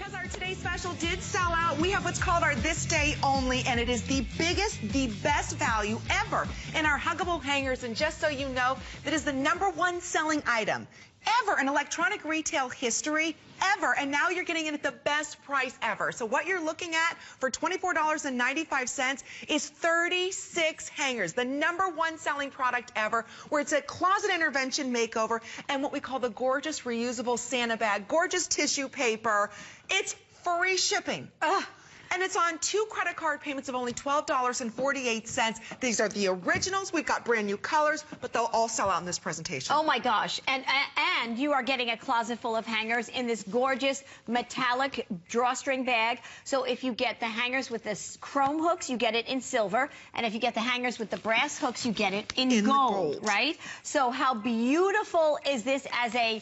Because our today's special did sell out, we have what's called our this day only, and it is the biggest, the best value ever in our Huggable hangers. And just so you know, that is the #1 selling item ever in electronic retail history, ever. And now you're getting it at the best price ever. So what you're looking at for $24.95 is 36 hangers, the #1 selling product ever, where it's a closet intervention makeover and what we call the gorgeous reusable Santa bag, gorgeous tissue paper. It's free shipping. And it's on 2 credit card payments of only $12.48. These are the originals. We've got brand new colors, but they'll all sell out in this presentation. Oh my gosh. And you are getting a closet full of hangers in this gorgeous metallic drawstring bag. So if you get the hangers with the chrome hooks, you get it in silver. And if you get the hangers with the brass hooks, you get it in gold, right? So how beautiful is this as a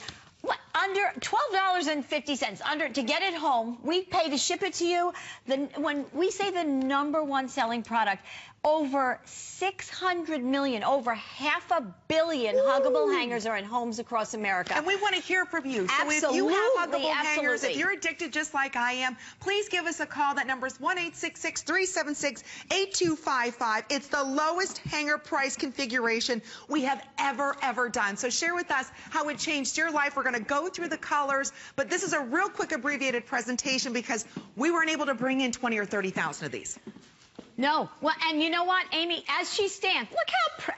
under $12.50 to get it home? We pay to ship it to you. When we say the #1 selling product, over 600 million, over $500 million Huggable hangers are in homes across America. And we want to hear from you. Absolutely, so if you have Huggable hangers, if you're addicted just like I am, please give us a call. That number is 1-866-376-8255. It's the lowest hanger price configuration we have ever done. So share with us how it changed your life. We're going to go through the colors, but this is a real quick abbreviated presentation because we weren't able to bring in 20 or 30,000 of these. No. Well, and you know what, Amy, as she stands, look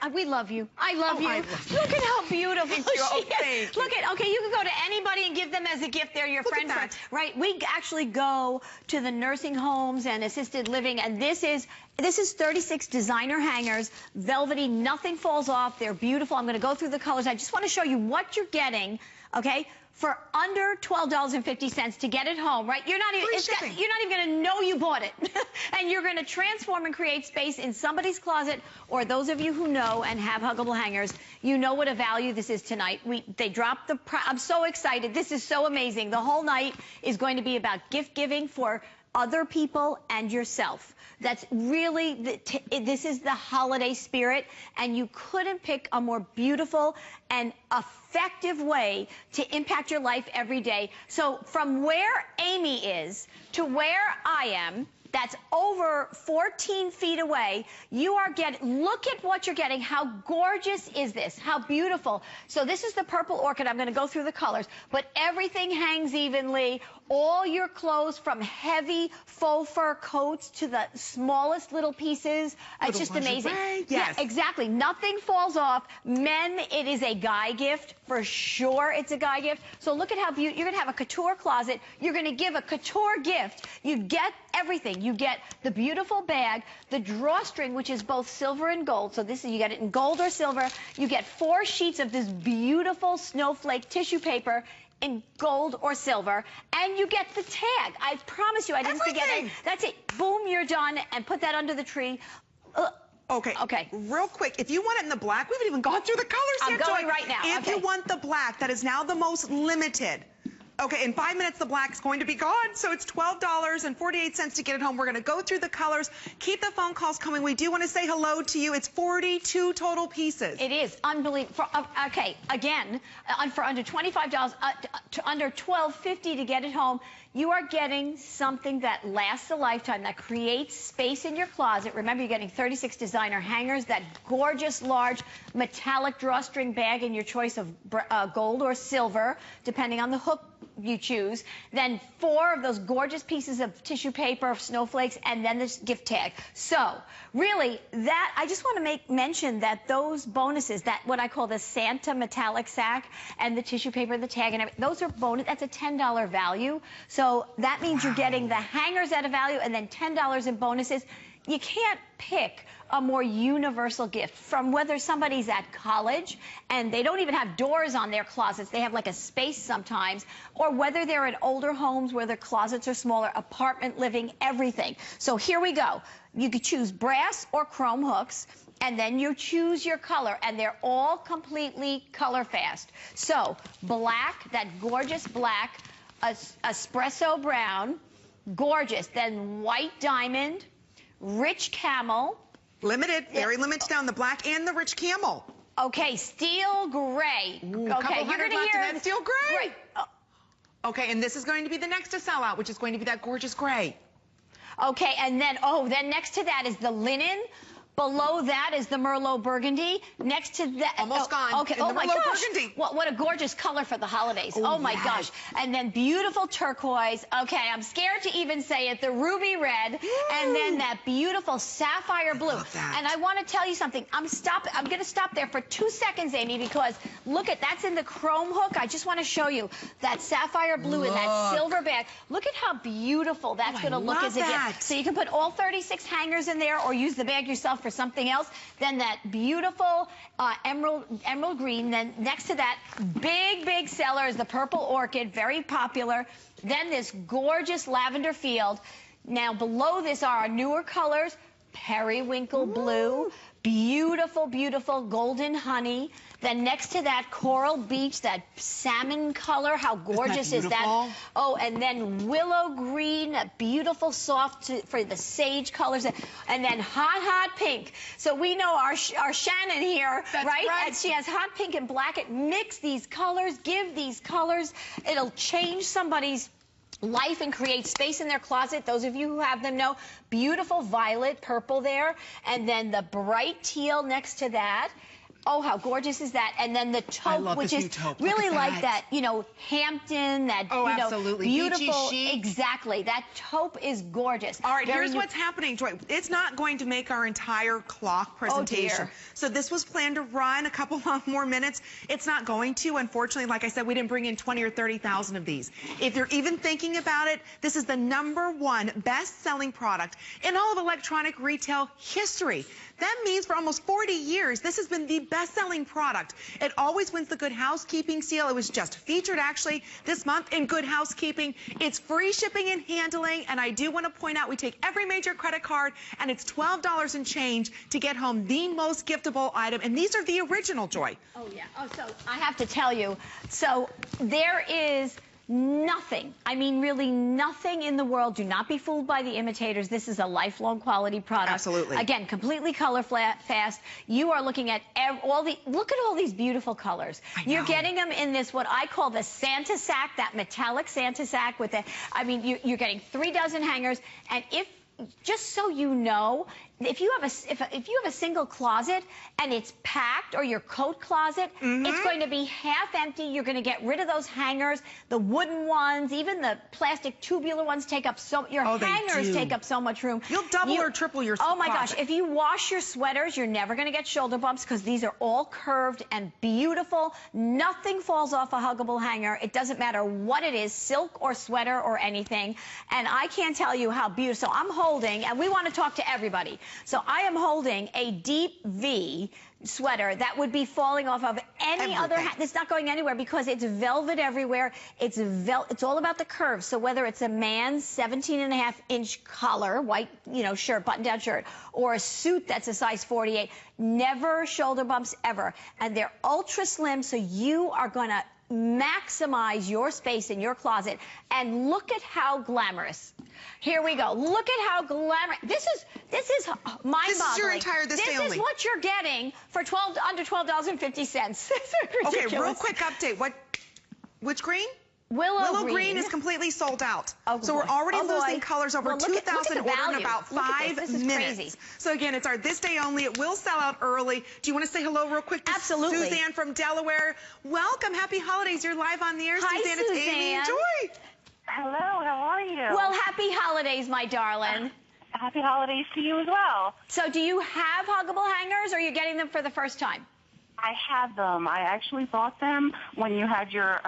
how we love you. I love you. Look at how beautiful she is. Look at, okay, you can go to anybody and give them as a gift. They're your friend, right? We actually go to the nursing homes and assisted living, and this is 36 designer hangers, velvety, nothing falls off. They're beautiful. I'm going to go through the colors. I just want to show you what you're getting, okay? For under $12.50 to get it home, right? You're not even going to know you bought it. And you're going to transform and create space in somebody's closet, or those of you who know and have Huggable hangers, you know what a value this is tonight. They dropped the I'm so excited. This is so amazing. The whole night is going to be about gift giving for other people and yourself. That's really, this is the holiday spirit, and you couldn't pick a more beautiful and effective way to impact your life every day. So from where Amy is to where I am, that's over 14 feet away, you are getting, look at what you're getting. How gorgeous is this? How beautiful. So this is the purple orchid. I'm going to go through the colors, but everything hangs evenly. All your clothes, from heavy faux fur coats to the smallest little pieces. It's just amazing. Yes. Yeah, exactly. Nothing falls off. Men, it is a guy gift. For sure, it's a guy gift. So look at how beautiful. You're going to have a couture closet. You're going to give a couture gift. You get everything. You get the beautiful bag, the drawstring, which is both silver and gold. So this is, you get it in gold or silver. You get 4 sheets of this beautiful snowflake tissue paper in gold or silver, and you get the tag. I promise you, I didn't forget it. That's it. Boom, you're done, and put that under the tree. Okay. Real quick, if you want it in the black, we haven't even gone through the colors yet. I'm going right now. If you want the black, that is now the most limited. Okay, in 5 minutes, the black is going to be gone, so it's $12.48 to get it home. We're going to go through the colors. Keep the phone calls coming. We do want to say hello to you. It's 42 total pieces. It is unbelievable. Okay, again, for under $25, under $12.50 to get it home, you are getting something that lasts a lifetime, that creates space in your closet. Remember, you're getting 36 designer hangers, that gorgeous large metallic drawstring bag in your choice of gold or silver, depending on the hook you choose, then 4 of those gorgeous pieces of tissue paper, snowflakes, and then this gift tag. So really, that I just want to mention that those bonuses, that what I call the Santa metallic sack and the tissue paper, the tag, and everything, those are bonus. That's a $10 value. So that means you're getting the hangers at a value and then $10 in bonuses. You can't pick a more universal gift, from whether somebody's at college and they don't even have doors on their closets, they have like a space sometimes, or whether they're in older homes where their closets are smaller, apartment living, everything. So here we go. You could choose brass or chrome hooks, and then you choose your color, and they're all completely color fast. So black, that gorgeous black, espresso brown, gorgeous, then white diamond, rich camel. Limited, very limited on the black and the rich camel. Okay, steel gray. Ooh, okay, you're going to hear that steel gray. Okay, and this is going to be the next to sell out, which is going to be that gorgeous gray. Okay, and then, then next to that is the linen. Below that is the Merlot Burgundy. Next to that... Almost gone. Okay, oh my Merlot gosh. Burgundy. What a gorgeous color for the holidays. Oh my gosh. And then beautiful turquoise. Okay, I'm scared to even say it. The ruby red. And then that beautiful sapphire blue. Love that. And I want to tell you something. I'm going to stop there for 2 seconds, Amy, because look at, that's in the chrome hook. I just want to show you that sapphire blue in that silver bag. Look at how beautiful that's going to look as a gift. So you can put all 36 hangers in there or use the bag yourself for something else. Then that beautiful emerald green. Then next to that, big seller is the purple orchid, very popular. Then this gorgeous lavender field. Now below this are our newer colors, periwinkle blue, beautiful golden honey. Then next to that, coral beach, that salmon color. How gorgeous is that? Oh, and then willow green, beautiful soft for the sage colors. And then hot pink. So we know our Shannon here, right? And she has hot pink and black. Mix these colors, give these colors. It'll change somebody's life and create space in their closet. Those of you who have them know. Beautiful violet, purple there. And then the bright teal next to that. Oh, how gorgeous is that? And then the taupe, which is really like that, you know, Hampton, that, absolutely. Beautiful. Beachy chic. Exactly. That taupe is gorgeous. All right, here's what's happening, Joy. It's not going to make our entire clock presentation. Oh, dear. So this was planned to run a couple more minutes. It's not going to. Unfortunately, like I said, we didn't bring in 20 or 30,000 of these. If you're even thinking about it, this is the #1 best-selling product in all of electronic retail history. That means for almost 40 years, this has been the best-selling product. It always wins the Good Housekeeping seal. It was just featured, actually, this month in Good Housekeeping. It's free shipping and handling, and I do want to point out we take every major credit card, and it's $12 and change to get home the most giftable item, and these are the original, Joy. Oh, yeah. Oh, so I have to tell you, so there is nothing, I mean really nothing in the world. Do not be fooled by the imitators. This is a lifelong quality product. Absolutely. Again, completely color fast. You are looking at look at all these beautiful colors. You're getting them in this, what I call the Santa sack, that metallic Santa sack with the, I mean, you're getting 3 dozen hangers. And just so you know, if you have a single closet and it's packed, or your coat closet, it's going to be half empty. You're going to get rid of those hangers, the wooden ones, even the plastic tubular ones take up your hangers take up so much room. You'll double or triple your Oh my closet. gosh, if you wash your sweaters, you're never going to get shoulder bumps because these are all curved and beautiful. Nothing falls off a Huggable hanger. It doesn't matter what it is, silk or sweater or anything. And I can't tell you how beautiful. So I'm holding, and we want to talk to everybody. So I am holding a deep V sweater that would be falling off of any other hat. It's not going anywhere because it's velvet everywhere. It's all about the curves. So whether it's a man's 17.5-inch collar, white, shirt, button-down shirt, or a suit that's a size 48, never shoulder bumps ever. And they're ultra slim, so you are going to maximize your space in your closet. And look at how glamorous. Here we go. Look at how glamorous. This is mind-boggling. This is your entire this day only. This is what you're getting for under $12.50. Okay, real quick update. Which green? Willow green is completely sold out. So we're already losing colors. Over 2,000 ordered in about 5 minutes. Crazy. So again, it's our this day only. It will sell out early. Do you want to say hello real quick to Suzanne from Delaware? Welcome. Happy holidays. You're live on the air. Hi, Suzanne. It's Amy and Joy. Hello, how are you? Well, happy holidays, my darling. Happy holidays to you as well. So do you have Huggable hangers, or are you getting them for the first time? I have them. I actually bought them when you had your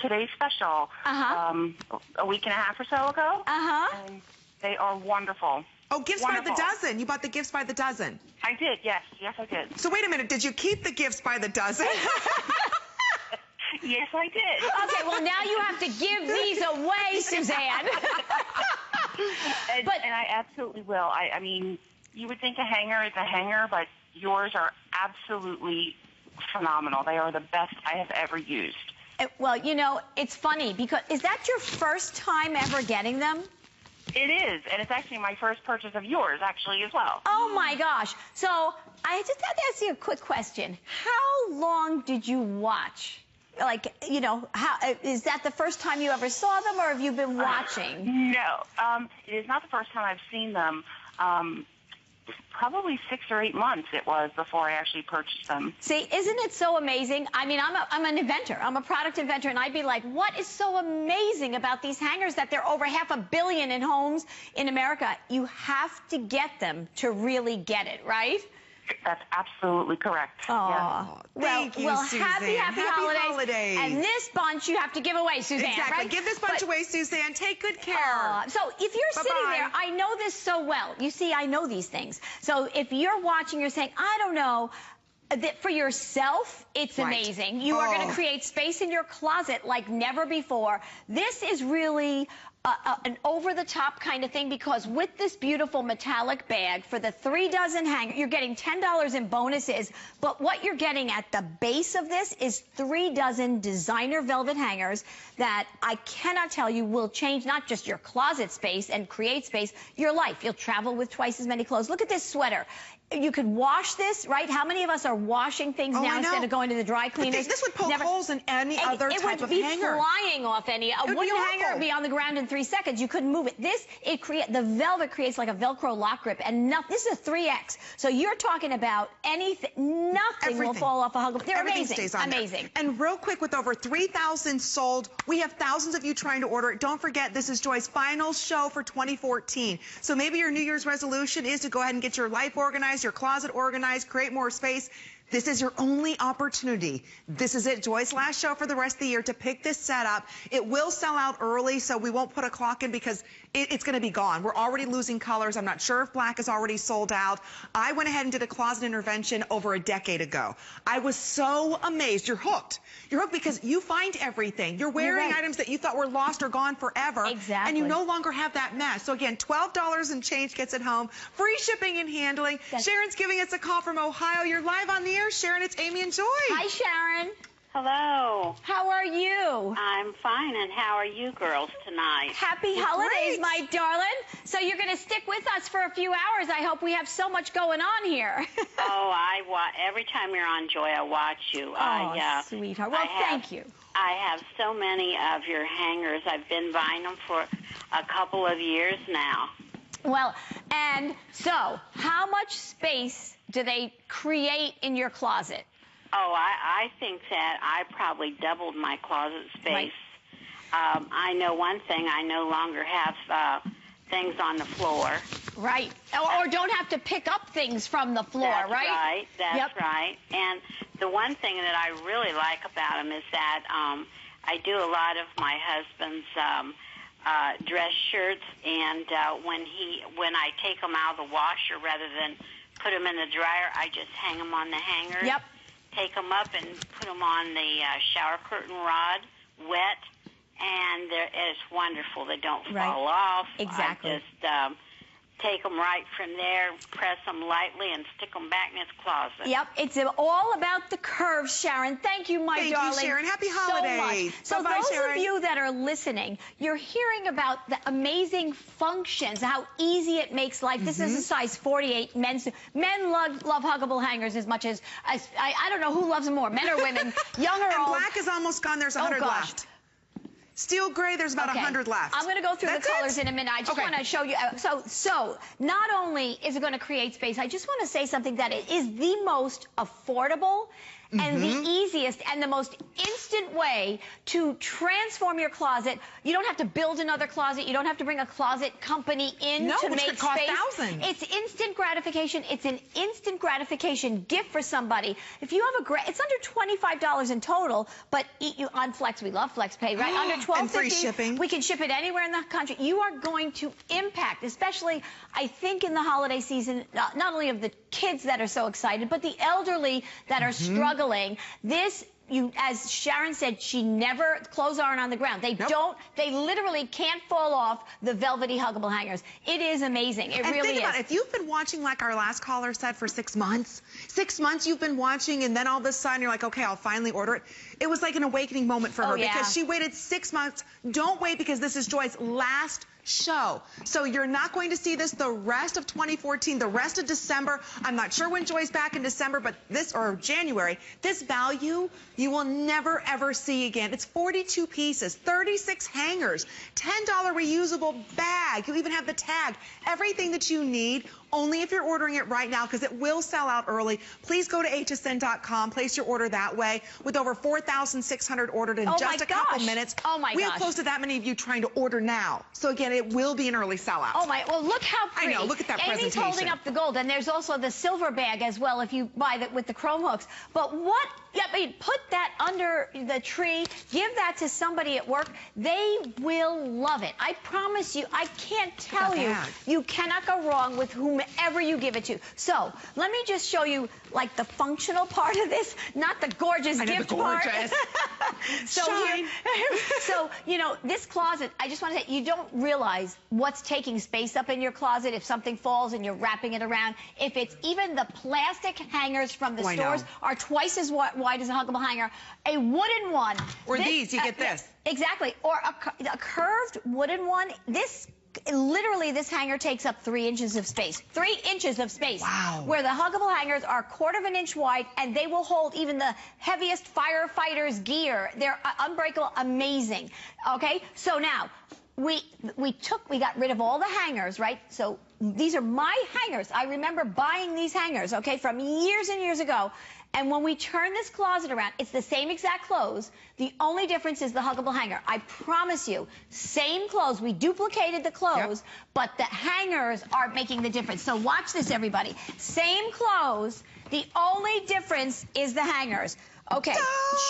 today's special a week and a half or so ago. And they are wonderful. Oh, gifts by the dozen. You bought the gifts by the dozen. I did, yes. Yes, I did. So wait a minute. Did you keep the gifts by the dozen? Yes, I did. Okay, well, now you have to give these away, Suzanne. And I absolutely will. I mean, you would think a hanger is a hanger, but yours are absolutely phenomenal. They are the best I have ever used. Well, it's funny because is that your first time ever getting them? It is, and it's actually my first purchase of yours, actually, as well. Oh, my gosh. So I just had to ask you a quick question. How long did you watch like, you know, is that the first time you ever saw them, or have you been watching? No, it is not the first time I've seen them. Probably 6 or 8 months it was before I actually purchased them. See, isn't it so amazing? I mean, I'm an inventor. I'm a product inventor, and I'd be like, what is so amazing about these hangers that they're over 500 million in homes in America? You have to get them to really get it, right? That's absolutely correct. Oh, yes. Thank you, Suzanne. Happy holidays. And this bunch you have to give away, Suzanne. Exactly. Right? Give this bunch away, Suzanne. Take good care. So if you're sitting there, I know this so well. You see, I know these things. So if you're watching, you're saying, I don't know. That for yourself, it's amazing. You are going to create space in your closet like never before. This is really an over-the-top kind of thing, because with this beautiful metallic bag for the 3 dozen hanger, you're getting $10 in bonuses, but what you're getting at the base of this is 3 dozen designer velvet hangers that I cannot tell you will change not just your closet space and create space, your life. You'll travel with twice as many clothes. Look at this sweater. You could wash this, right? How many of us are washing things now instead of going to the dry cleaners? This would poke holes in any other type of hanger. It would be flying off any. A wooden hanger would be on the ground in 3 seconds. You couldn't move it. The velvet creates like a Velcro lock grip, and this is a 3X. So you're talking about anything, nothing will fall off a Huggable. They're amazing. Stays on amazing. There. And real quick, with over 3,000 sold, we have thousands of you trying to order it. Don't forget, this is Joy's final show for 2014. So maybe your New Year's resolution is to go ahead and get your life organized, your closet organized, create more space. This is your only opportunity. This is it, Joy's last show for the rest of the year to pick this set up. It will sell out early, so we won't put a clock in because it's going to be gone. We're already losing colors. I'm not sure if black is already sold out. I went ahead and did a closet intervention over a decade ago. I was so amazed. You're hooked. You're hooked because you find everything. You're wearing items that you thought were lost or gone forever. Exactly. And you no longer have that mess. So again, $12 and change gets it home. Free shipping and handling. Sharon's giving us a call from Ohio. You're live on the air, Sharon. It's Amy and Joy. Hi, Sharon. Hello. How are you? I'm fine, and how are you girls tonight? Happy holidays, my darling. So you're going to stick with us for a few hours. I hope we have so much going on here. Every time you're on, Joy, I watch you. Sweetheart. Well, thank you. I have so many of your hangers. I've been buying them for a couple of years now. Well, and so how much space do they create in your closet? Oh, I think that I probably doubled my closet space. Right. I know one thing. I no longer have things on the floor. Right. Or don't have to pick up things from the floor, That's right? That's right. And the one thing that I really like about them is that I do a lot of my husband's dress shirts, and when I take them out of the washer rather than put them in the dryer, I just hang them on the hanger. Yep. Take them up and put them on the shower curtain rod, wet, and it's wonderful. They don't fall off. Exactly. I just take them right from there, press them lightly, and stick them back in his closet. Yep, it's all about the curves, Sharon. Thank you, my darling. Thank you, Sharon. Happy holidays. So Bye-bye, those Sharon. of you that are listening, you're hearing about the amazing functions, how easy it makes life. This is a size 48. Men love Huggable hangers as much as, I don't know who loves them more, men or women, young or old. And black is almost gone. There's 100 left. Steel gray, there's about 100 left. I'm going to go through the colors in a minute. I just want to show you. So not only is it going to create space, I just want to say something that it is the most affordable and the easiest and the most instant way to transform your closet. You don't have to build another closet. You don't have to bring a closet company in to make space. Cost thousands. It's instant gratification. It's an instant gratification gift for somebody. If you have it's under $25 in total, but on Flex, we love Flex Pay, right? Under $12.50. And free shipping. We can ship it anywhere in the country. You are going to impact, especially, I think, in the holiday season, not only of the kids that are so excited, but the elderly that are struggling. This, as Sharon said, clothes aren't on the ground. They they literally can't fall off the velvety Huggable hangers. It is amazing. It really is. Think about it. If you've been watching, like our last caller said, for 6 months, 6 months you've been watching, and then all of a sudden you're like, okay, I'll finally order it. It was like an awakening moment for her because she waited 6 months. Don't wait, because this is Joy's last show. So you're not going to see this the rest of 2014, the rest of December. I'm not sure when Joy's back in December, but or January. This value you will never, ever see again. It's 42 pieces, 36 hangers, $10 reusable bag. You even have the tag. Everything that you need, only if you're ordering it right now, because it will sell out early. Please go to hsn.com, place your order that way. With over 4,600 ordered in just a couple minutes. Oh my gosh. We have close to that many of you trying to order now. So again, it will be an early sellout. Oh my, well look how pretty. I know, look at that Amy's presentation. holding up the gold, and there's also the silver bag as well if you buy that with the chrome hooks. But what, I mean, put that under the tree, give that to somebody at work. They will love it. I promise you, I can't tell you, you cannot go wrong with whomever you give it to. So, let me just show you, like, the functional part of this, not the gorgeous gift part. So, so, you know, this closet, I just want to say, you don't realize what's taking space up in your closet if something falls and you're wrapping it around. If it's even the plastic hangers from the stores are twice as wide as a Huggable hanger. A wooden one. Or these, you get this. Exactly. Or a curved wooden one. Literally, this hanger takes up 3 inches of space. 3 inches of space. Wow. Where the Huggable hangers are 1/4 of an inch wide, and they will hold even the heaviest firefighters' gear. They're unbreakable, amazing. Okay, so now we got rid of all the hangers, right? So these are my hangers. I remember buying these hangers, okay, from years and years ago. And when we turn this closet around, it's the same exact clothes. The only difference is the Huggable hanger. I promise you, same clothes. We duplicated the clothes, but the hangers are making the difference. So watch this, everybody. Same clothes. The only difference is the hangers. Okay,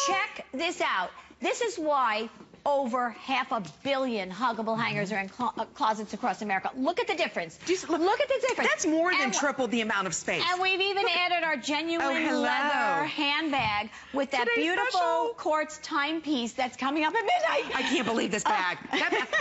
check this out. This is why over 500 million Huggable hangers are in closets across America. Look at the difference. Look at the difference. That's more than triple the amount of space. And we've even added our genuine leather handbag with that beautiful quartz timepiece that's coming up at midnight. I can't believe this bag.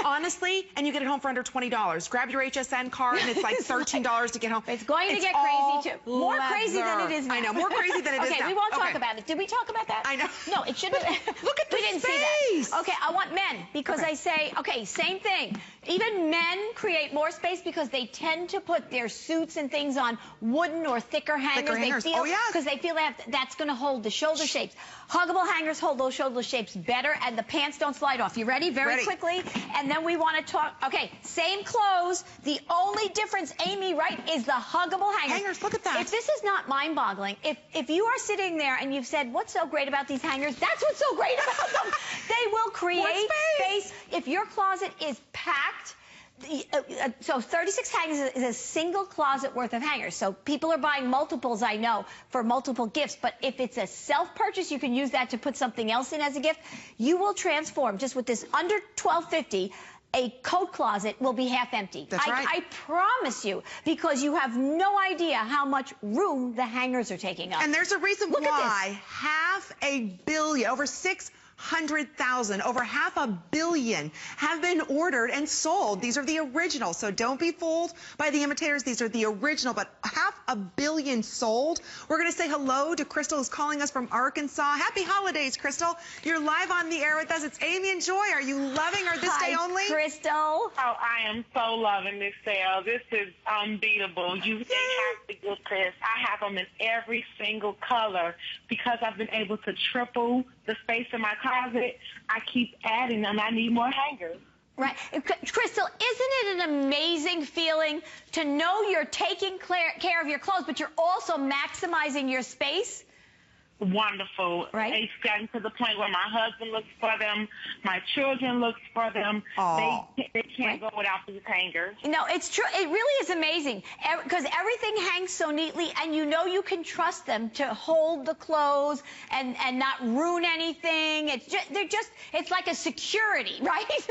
Honestly, and you get it home for under $20. Grab your HSN card, and it's like $13 to get home. It's going to get crazy, too. More crazy than it is now. I know, more crazy than it is now. Okay, we won't talk about it. Did we talk about that? I know. No, it shouldn't have. Look at the space. See that. Okay, I want men, because I say, okay, same thing. Even men create more space because they tend to put their suits and things on wooden or thicker hangers. Because they feel that's going to hold the shoulder shapes. Huggable hangers hold those shoulder shapes better, and the pants don't slide off. You ready? Very quickly. And then we want to talk, okay, same clothes. The only difference, Amy, right, is the Huggable hangers. Look at that. If this is not mind-boggling, if you are sitting there and you've said, what's so great about these hangers? That's what's so great about them. They will create space. If your closet is packed, so 36 hangers is a single closet worth of hangers. So people are buying multiples, I know, for multiple gifts. But if it's a self-purchase, you can use that to put something else in as a gift. You will transform just with this under $12.50. A coat closet will be half empty. That's right. I promise you, because you have no idea how much room the hangers are taking up. And there's a reason why 500 million, over 600,000, over 500 million have been ordered and sold. These are the original, so don't be fooled by the imitators. These are the original, but 500 million sold. We're going to say hello to Crystal, who's calling us from Arkansas. Happy holidays, Crystal. You're live on the air with us. It's Amy and Joy. Are you loving our This Day Only? Crystal. Oh, I am so loving this sale. This is unbeatable. You didn't have to get this. I have them in every single color because I've been able to triple the space in my closet. I keep adding them. I need more hangers. Right. Crystal, isn't it an amazing feeling to know you're taking care of your clothes, but you're also maximizing your space? Wonderful. Right. It's gotten to the point where my husband looks for them, my children look for them. They can't go without these hangers. No, it's true. It really is amazing because everything hangs so neatly, and you know you can trust them to hold the clothes and not ruin anything. It's like a security, right?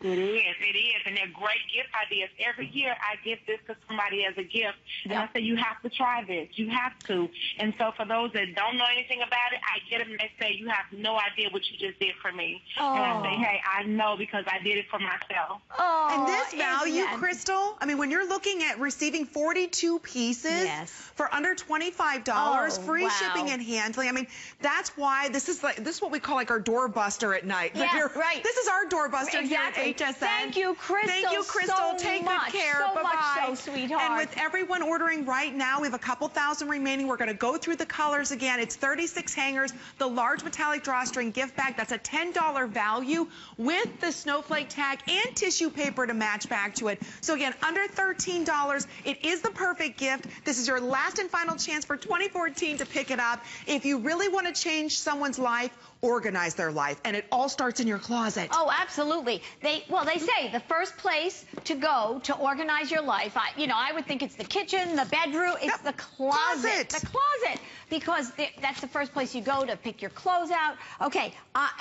It is, and they're great gift ideas. Every year I give this to somebody as a gift, and I say, you have to try this. You have to. And so for those that don't know anything about it, I get them and they say, you have no idea what you just did for me. And I say, hey, I know because I did it for myself. And this value, Crystal, I mean, when you're looking at receiving 42 pieces for under $25, free shipping and handling, I mean, that's why this is what we call like our doorbuster at night. Yeah, right. This is our doorbuster here at HSN. Thank you, Crystal. Thank you, Crystal. So Take much, good care. so Bye-bye. much so, sweetheart. And with everyone ordering right now, we have a couple thousand remaining. We're going to go through the colors again. It's 36 hangers, the large metallic drawstring gift bag. That's a $10 value with the snowflake tag and tissue paper to match back to it. So again, under $13. It is the perfect gift. This is your last and final chance for 2014 to pick it up. If you really want to change someone's life, organize their life, and it all starts in your closet. Oh, absolutely. They say the first place to go to organize your life, I would think it's the kitchen, the bedroom, it's the closet. The closet, because that's the first place you go to pick your clothes out. Okay,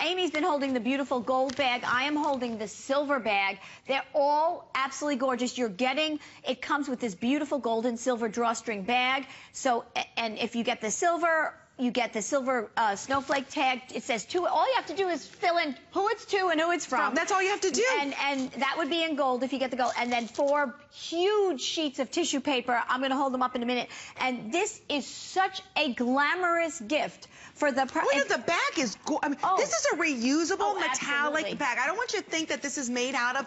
Amy's been holding the beautiful gold bag. I am holding the silver bag. They're all absolutely gorgeous. It comes with this beautiful gold and silver drawstring bag. So, and if you get the silver, you get the silver snowflake tag. It says to. All you have to do is fill in who it's to and who it's from. That's all you have to do. And that would be in gold if you get the gold. And then 4 huge sheets of tissue paper. I'm going to hold them up in a minute. And this is such a glamorous gift for the. Look at the bag is. This is a reusable metallic bag. I don't want you to think that this is made out of,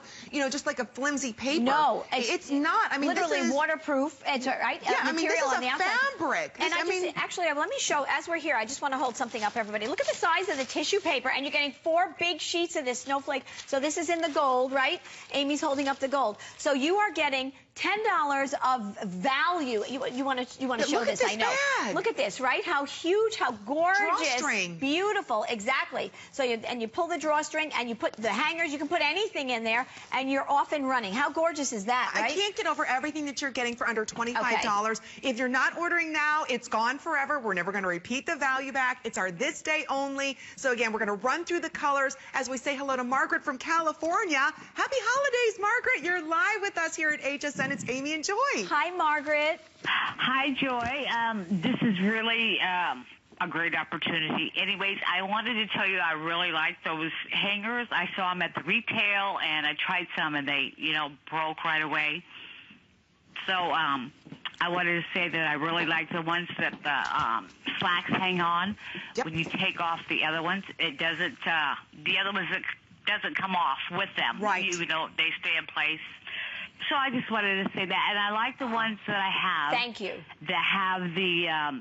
just like a flimsy paper. No, it's not. I mean, literally this is waterproof. It's right. Yeah, material this is on the outside. fabric. And actually, let me show. As we're here, I just want to hold something up, everybody. Look at the size of the tissue paper, and you're getting 4 big sheets of this snowflake. So this is in the gold, right? Amy's holding up the gold. So you are getting $10 of value. You want to show this? I know. Bag. Look at this, right? How huge, how gorgeous, drawstring. Beautiful, exactly. So you pull the drawstring and you put the hangers. You can put anything in there, and you're off and running. How gorgeous is that, right? I can't get over everything that you're getting for under $25. If you're not ordering now, it's gone forever. We're never going to repeat the value back. It's our this day only. So again, we're going to run through the colors as we say hello to Margaret from California. Happy holidays, Margaret. You're live with us here at HSN. It's Amy and Joy. Hi, Margaret. Hi, Joy. This is really a great opportunity. Anyways, I wanted to tell you I really like those hangers. I saw them at the retail, and I tried some, and they, broke right away. So I wanted to say that I really like the ones that the slacks hang on. Yep. When you take off the other ones, it doesn't. The other ones, it doesn't come off with them. Right. They stay in place. So I just wanted to say that. And I like the ones that I have. Thank you. That have the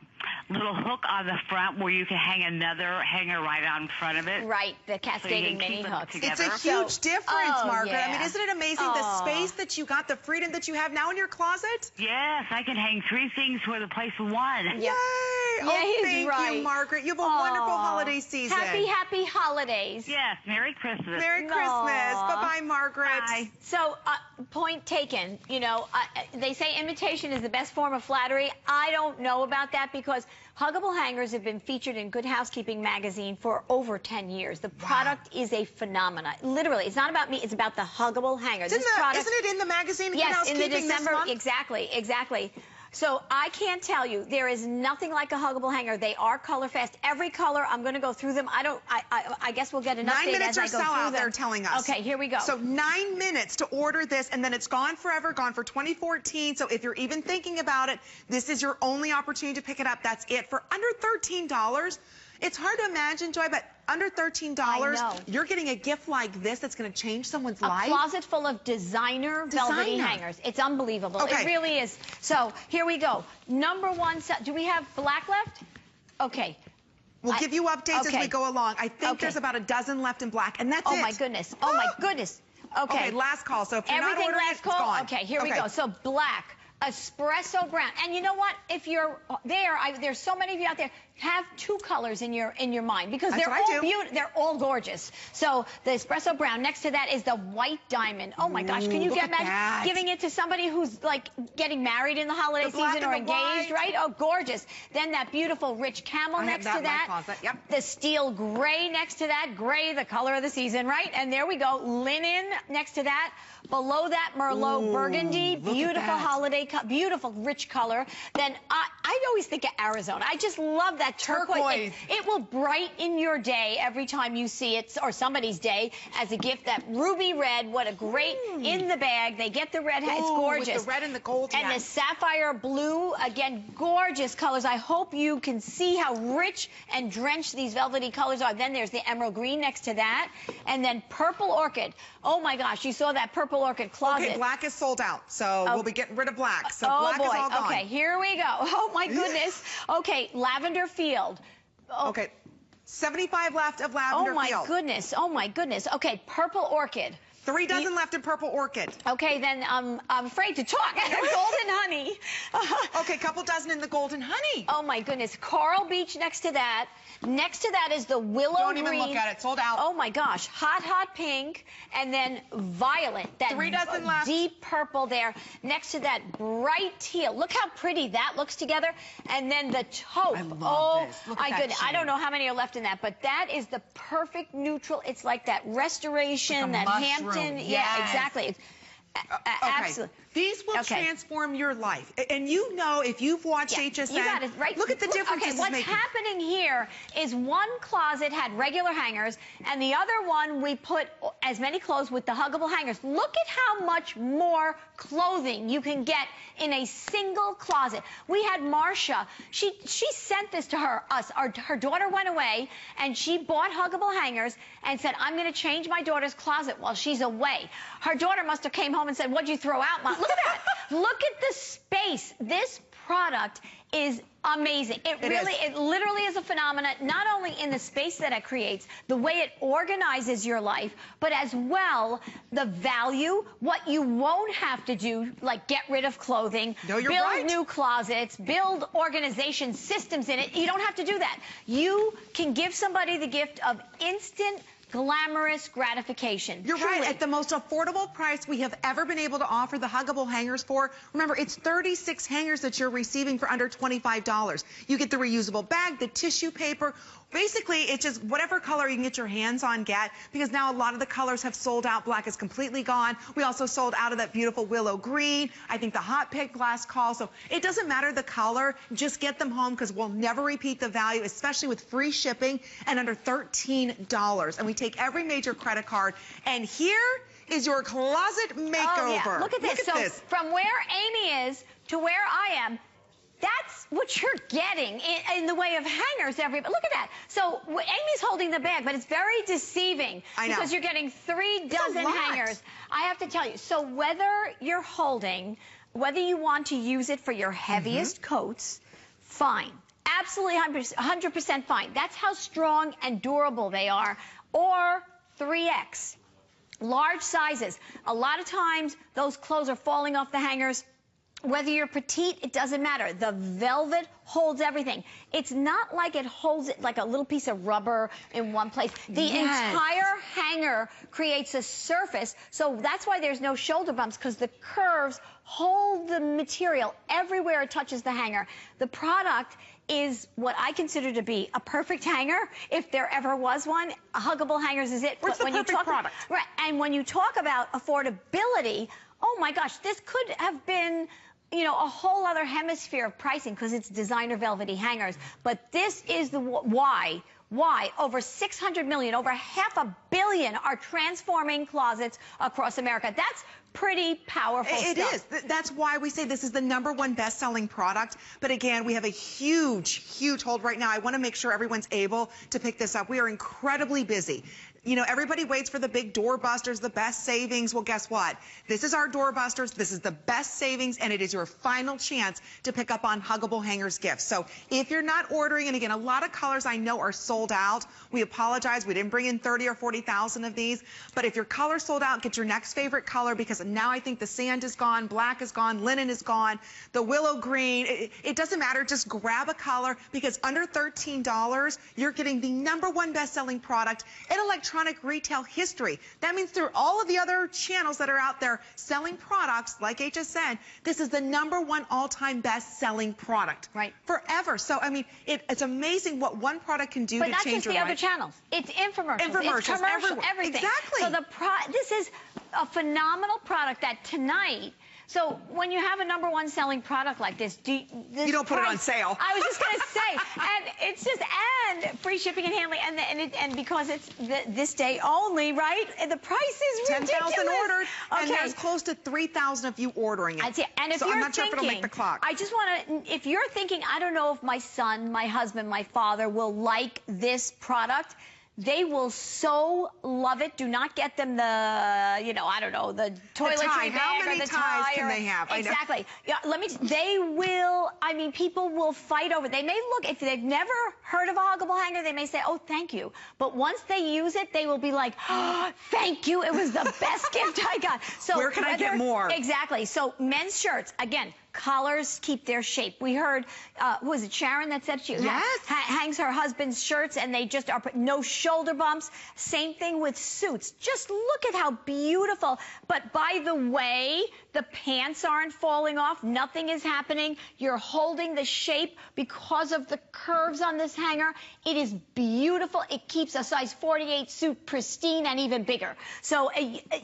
little hook on the front where you can hang another hanger right on front of it. Right, the cascading so mini hooks. It's a huge difference, Margaret. Yeah. I mean, isn't it amazing the space that you got, the freedom that you have now in your closet? Yes, I can hang 3 things for the place of 1. Yay! Yeah, Thank you, Margaret. You have a wonderful holiday season. Happy holidays. Yes, Merry Christmas. Merry Christmas. Bye-bye, Margaret. Bye. So, point taken. They say imitation is the best form of flattery. I don't know about that because Huggable hangers have been featured in Good Housekeeping magazine for over 10 years. The product is a phenomenon. Literally, it's not about me. It's about the Huggable hanger. Isn't it in the magazine? Yes, in the December. This month? Exactly. So I can't tell you, there is nothing like a Huggable hanger. They are color fast. Every color, I'm going to go through them. I guess we'll get an update 9 minutes as I or go so through out them. there telling us. Okay, here we go. So 9 minutes to order this, and then it's gone forever, gone for 2014. So if you're even thinking about it, this is your only opportunity to pick it up. That's it. For under $13, it's hard to imagine, Joy, but under $13, you're getting a gift like this that's going to change someone's life. A closet full of designer velvety hangers. It's unbelievable. Okay. It really is. So here we go. Number 1, do we have black left? Okay. We'll give you updates as we go along. I think there's about a dozen left in black, and that's it. Oh, my goodness. Oh, my goodness. Okay. Last call. So if you're not ordering last it, call? it's gone. Okay, here we go. So black, espresso brown. And you know what? If you're there, there's so many of you out there, have 2 colors in your mind because they're all beautiful. They're all gorgeous. So the espresso brown. Next to that is the white diamond. Oh my gosh! Can you imagine giving it to somebody who's like getting married in the holiday season or engaged, right? Oh, gorgeous. Then that beautiful rich camel next to that. In my closet. Yep. The steel gray next to that. Gray, the color of the season, right? And there we go. Linen next to that. Below that, Merlot burgundy. Beautiful holiday, beautiful rich color. Then I always think of Arizona. I just love that that turquoise. It will brighten your day every time you see it, or somebody's day, as a gift. That ruby red, what a great, in the bag. They get the red, it's gorgeous. With the red and the gold, and the sapphire blue, again, gorgeous colors. I hope you can see how rich and drenched these velvety colors are. Then there's the emerald green next to that, and then purple orchid. Oh my gosh, you saw that purple orchid closet. Okay, black is sold out, so we'll be getting rid of black. So black is all gone. Okay, here we go. Oh my goodness. Okay, lavender field. Okay, 75 left of lavender field. Oh my goodness. Oh my goodness. Okay, purple orchid. 3 dozen left in purple orchid. Okay, then I'm afraid to talk. Golden honey. Okay, couple dozen in the golden honey. Oh my goodness. Coral beach next to that. Next to that is the willow green. Don't even look at it. Sold out. Oh my gosh. Hot, hot pink. And then violet. That 3 dozen left. Deep purple there. Next to that bright teal. Look how pretty that looks together. And then the taupe. I love this. Look at my that goodness. shade. I don't know how many are left in that, but that is the perfect neutral. It's like that restoration, like that mushroom. Hampton. Yes. Yeah, exactly. It's, Okay. absolutely. These will transform your life. And you know, if you've watched HSN, you got it right. Look at the difference Okay, what's happening here is one closet had regular hangers, and the other one we put as many clothes with the huggable hangers. Look at how much more clothing you can get in a single closet. We had Marcia. She sent this to us. Her daughter went away, and she bought huggable hangers and said, I'm going to change my daughter's closet while she's away. Her daughter must have came home and said, what'd you throw out, Mom? Look at that. Look at the space. This product is amazing. It literally is a phenomenon, not only in the space that it creates, the way it organizes your life, but as well, the value, what you won't have to do, like get rid of clothing, build new closets, build organization systems in it. You don't have to do that. You can give somebody the gift of instant glamorous gratification. You're right. At the most affordable price we have ever been able to offer the huggable hangers for. Remember, it's 36 hangers that you're receiving for under $25. You get the reusable bag, the tissue paper. Basically, it's just whatever color you can get your hands on, because now a lot of the colors have sold out. Black is completely gone. We also sold out of that beautiful willow green. I think the hot pink glass call. So it doesn't matter the color. Just get them home, because we'll never repeat the value, especially with free shipping and under $13. And we take every major credit card. And here is your closet makeover. Oh, yeah. Look at this. So from where Amy is to where I am, that's what you're getting in the way of hangers. Look at that. So Amy's holding the bag, but it's very deceiving. I know. Because you're getting 3 dozen hangers. I have to tell you, so whether you're holding, whether you want to use it for your heaviest coats, fine. Absolutely 100% fine. That's how strong and durable they are. Or 3X. Large sizes. A lot of times, those clothes are falling off the hangers. Whether you're petite, it doesn't matter. The velvet holds everything. It's not like it holds it like a little piece of rubber in one place. The entire hanger creates a surface, so that's why there's no shoulder bumps, because the curves hold the material everywhere it touches the hanger. The product is what I consider to be a perfect hanger, if there ever was one. Huggable hangers is it. What's the perfect product? Right, and when you talk about affordability, oh my gosh, this could have been, you know, a whole other hemisphere of pricing, because it's designer velvety hangers. But this is the why over 600 million, over 500 million are transforming closets across America. That's pretty powerful stuff. It is. That's why we say this is the #1 best-selling product. But again, we have a huge hold right now. I want to make sure everyone's able to pick this up. We are incredibly busy. You know, everybody waits for the big doorbusters, the best savings. Well, guess what? This is our doorbusters. This is the best savings, and it is your final chance to pick up on Huggable Hangers gifts. So if you're not ordering, and again, a lot of colors I know are sold out. We apologize. We didn't bring in 30 or 40,000 of these. But if your color's sold out, get your next favorite color, because now I think the sand is gone, black is gone, linen is gone, the willow green. It doesn't matter. Just grab a color, because under $13, you're getting the #1 best-selling product in electronic retail history. That means through all of the other channels that are out there selling products like HSN, this is the #1 all-time best-selling product. Right. Forever. So, I mean, it's amazing what one product can do to change your life. But not just the other channels. It's infomercials. It's commercial, everything. Exactly. So this is a phenomenal product that tonight, So when you have a #1 selling product like this, you don't put it on sale. I was just going to say, and it's just, and free shipping and handling, and because it's this day only, right? The price is ridiculous. 10,000 ordered, okay. and there's close to 3,000 of you ordering it. That's it. And if so you're I'm not sure if it'll make the clock. I just want to, if you're thinking, I don't know if my son, my husband, my father will like this product, they will so love it. Do not get them the, I don't know, the toiletry bag How many or the ties tie. Can they have? Exactly. Yeah, they will, I mean, people will fight over it. They may look, if they've never heard of a Huggable hanger, they may say, oh, thank you. But once they use it, they will be like, oh, thank you. It was the best gift I got. So where can I get more? Exactly. So men's shirts, again, collars keep their shape. We heard, who was it, Sharon that said she hangs her husband's shirts and they just are no shoulder bumps. Same thing with suits. Just look at how beautiful. But by the way, the pants aren't falling off. Nothing is happening. You're holding the shape because of the curves on this hanger. It is beautiful. It keeps a size 48 suit pristine and even bigger. So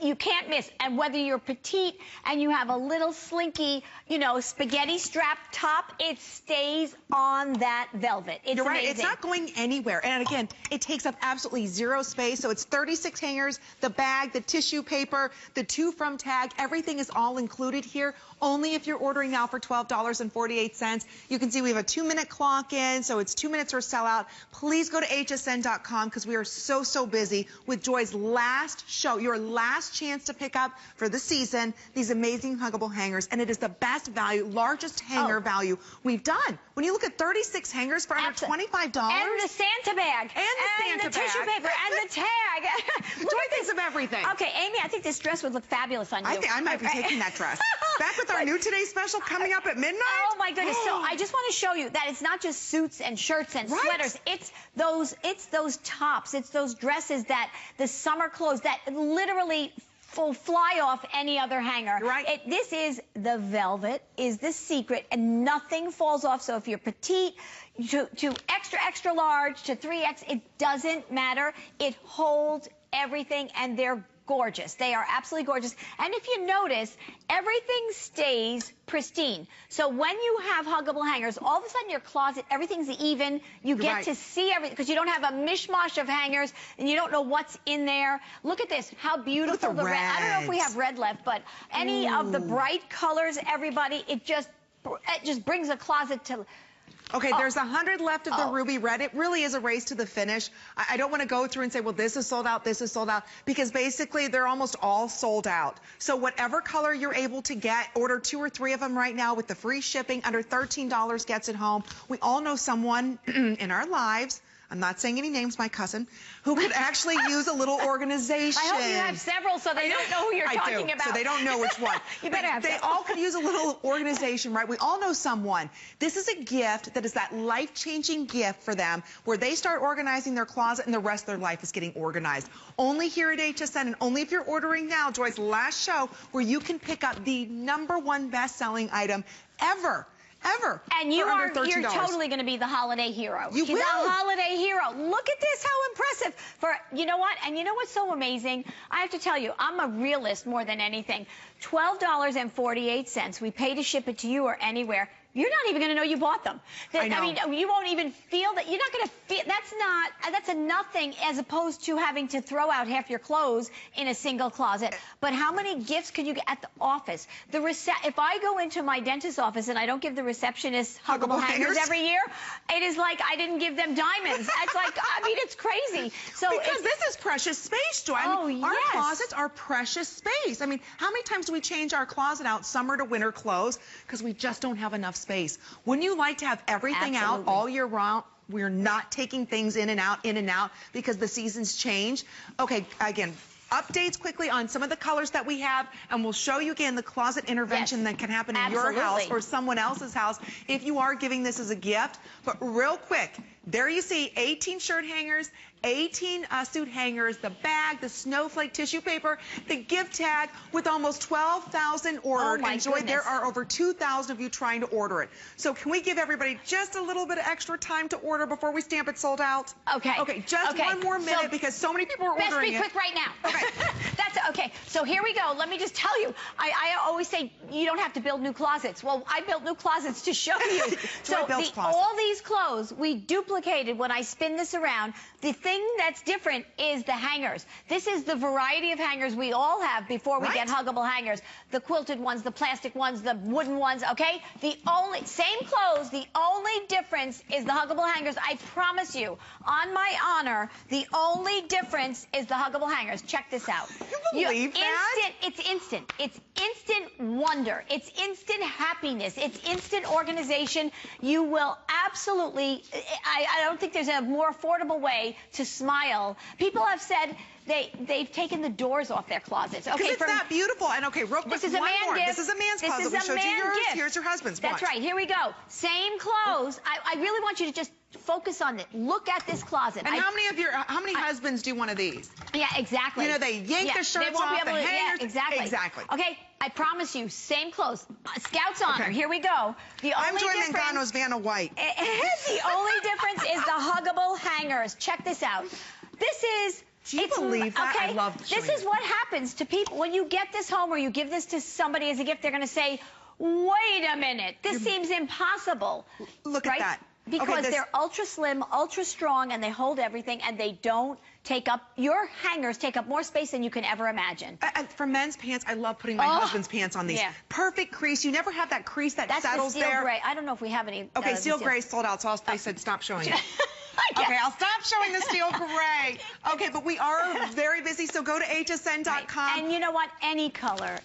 you can't miss. And whether you're petite and you have a little slinky, spaghetti strap top, it stays on that velvet. It's You're right. amazing. It's not going anywhere. And again, it takes up absolutely zero space. So it's 36 hangers, the bag, the tissue paper, the to from tag, everything is all included here. Only if you're ordering now for $12.48. You can see we have a 2-minute clock in, so it's 2 minutes or sell out. Please go to hsn.com because we are so busy with Joy's last show, your last chance to pick up for the season these amazing Huggable hangers. And it is the best value, largest hanger value we've done. When you look at 36 hangers for under $25. And the Santa bag. And the tissue paper. And the tag. Joy thinks of everything. Okay, Amy, I think this dress would look fabulous on you. I think I might be taking that dress. Back with our new Today Special coming up at midnight. Oh, my goodness. So I just want to show you that it's not just suits and shirts and sweaters. It's those tops. It's those dresses that the summer clothes that literally will fly off any other hanger. Right. This is the velvet, is the secret, and nothing falls off. So if you're petite, to extra large, to 3X, it doesn't matter. It holds everything, and they're gorgeous. They are absolutely gorgeous. And if you notice, everything stays pristine. So when you have Huggable hangers, all of a sudden your closet, everything's even. You get to see everything because you don't have a mishmash of hangers and you don't know what's in there. Look at this. How beautiful the red. I don't know if we have red left, but any of the bright colors, everybody, it just brings a closet to... Okay, there's 100 left of the ruby red. It really is a race to the finish. I don't want to go through and say, well, this is sold out, this is sold out, because basically they're almost all sold out. So whatever color you're able to get, order 2 or 3 of them right now with the free shipping. Under $13 gets it home. We all know someone in our lives, I'm not saying any names, my cousin, who could actually use a little organization. I hope you have several so they don't know who you're talking about. So they don't know which one. You better have They all could use a little organization, right? We all know someone. This is a gift that is that life-changing gift for them where they start organizing their closet and the rest of their life is getting organized. Only here at HSN and only if you're ordering now, Joy's last show, where you can pick up the #1 best-selling item ever. And you're totally going to be the holiday hero. She's a holiday hero. Look at this, how impressive. You know what? And you know what's so amazing? I have to tell you, I'm a realist more than anything. $12.48. We pay to ship it to you or anywhere. You're not even going to know you bought them. I know. I mean, you won't even feel that. You're not going to feel. That's a nothing as opposed to having to throw out half your clothes in a single closet. But how many gifts can you get at the office? If I go into my dentist's office and I don't give the receptionist Huggable hangers every year, it is like I didn't give them diamonds. It's like, I mean, it's crazy. So because this is precious space, Joy. I mean, our closets are precious space. I mean, how many times do we change our closet out summer to winter clothes because we just don't have enough space? Wouldn't you like to have everything out all year round? We're not taking things in and out because the seasons change. Okay, again, updates quickly on some of the colors that we have, and we'll show you again the closet intervention that can happen in your house or someone else's house if you are giving this as a gift. But real quick, There you see 18 shirt hangers, 18 suit hangers, the bag, the snowflake tissue paper, the gift tag with almost 12,000 ordered. Oh my and Joy, goodness. there are over 2,000 of you trying to order it. So can we give everybody just a little bit of extra time to order before we stamp it sold out? Okay. Okay, just one more minute because so many people are ordering it. Best be quick right now. Okay. That's okay. So here we go. Let me just tell you, I always say you don't have to build new closets. Well, I built new closets to show you. So all these clothes we duplicated when I spin this around. The thing that's different is the hangers. This is the variety of hangers we all have before we get huggable hangers. The quilted ones, the plastic ones, the wooden ones, okay? The only, same clothes, the only difference is the huggable hangers. I promise you, on my honor, the only difference is the huggable hangers. Check this out. You believe that? It's instant. It's instant wonder. It's instant happiness. It's instant organization. You will absolutely, I don't think there's a more affordable way to smile. People have said they've taken the doors off their closets. Okay, it's that beautiful. And okay, real quick, this is a man gift. This is a man's closet. We showed you yours. Here's your husband's. That's right. Here we go. Same clothes. I really want you to just focus on it. Look at this closet. And how many husbands do one of these? Yeah, exactly. You know, they yank the shirts off the hangers. Yeah, exactly. Exactly. Okay, I promise you, same clothes. Scout's honor. Okay. Here we go. I'm Joy Mangano's Vanna White. The only difference is the huggable hangers. Check this out. This is... Do you believe that? Okay, I love this is what happens to people. When you get this home or you give this to somebody as a gift, they're going to say, wait a minute, this seems impossible. Look at that. Because they're ultra slim, ultra strong, and they hold everything, and they don't take up, your hangers take up more space than you can ever imagine. For men's pants, I love putting my husband's pants on these. Yeah. Perfect crease. You never have that crease that settles there. That's the steel gray. I don't know if we have any. Okay, steel gray sold out, so I said stop showing it. Okay, I'll stop showing the steel gray. Okay, but we are very busy, so go to hsn.com. Right. And you know what? Any color,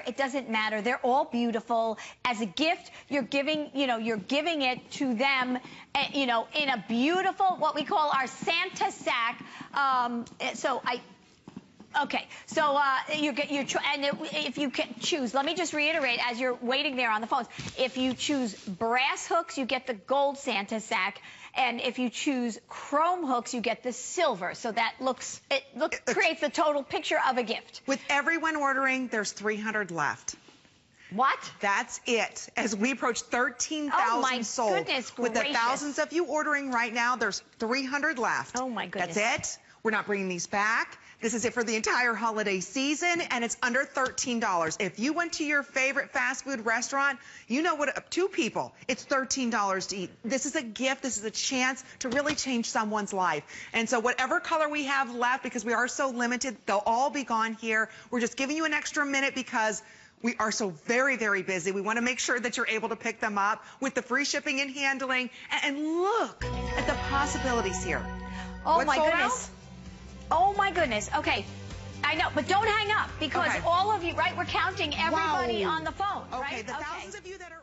it doesn't matter. They're all beautiful. As a gift, you're giving it to them, in a beautiful, what we call our Santa sack. Okay, so if you can choose, let me just reiterate as you're waiting there on the phones, if you choose brass hooks, you get the gold Santa sack, and if you choose chrome hooks, you get the silver. So that creates the total picture of a gift. With everyone ordering, there's 300 left. What? That's it. As we approach 13,000 sold. Oh, my goodness gracious. With the thousands of you ordering right now, there's 300 left. Oh, my goodness. That's it. We're not bringing these back. This is it for the entire holiday season, and it's under $13. If you went to your favorite fast food restaurant, you know what, 2 people, it's $13 to eat. This is a gift. This is a chance to really change someone's life. And so whatever color we have left, because we are so limited, they'll all be gone here. We're just giving you an extra minute because we are so very, very busy. We want to make sure that you're able to pick them up with the free shipping and handling. And look at the possibilities here. Oh, my goodness. Oh, my goodness. Okay. I know, but don't hang up because all of you, right, we're counting everybody on the phone, right? Okay, the thousands of you that are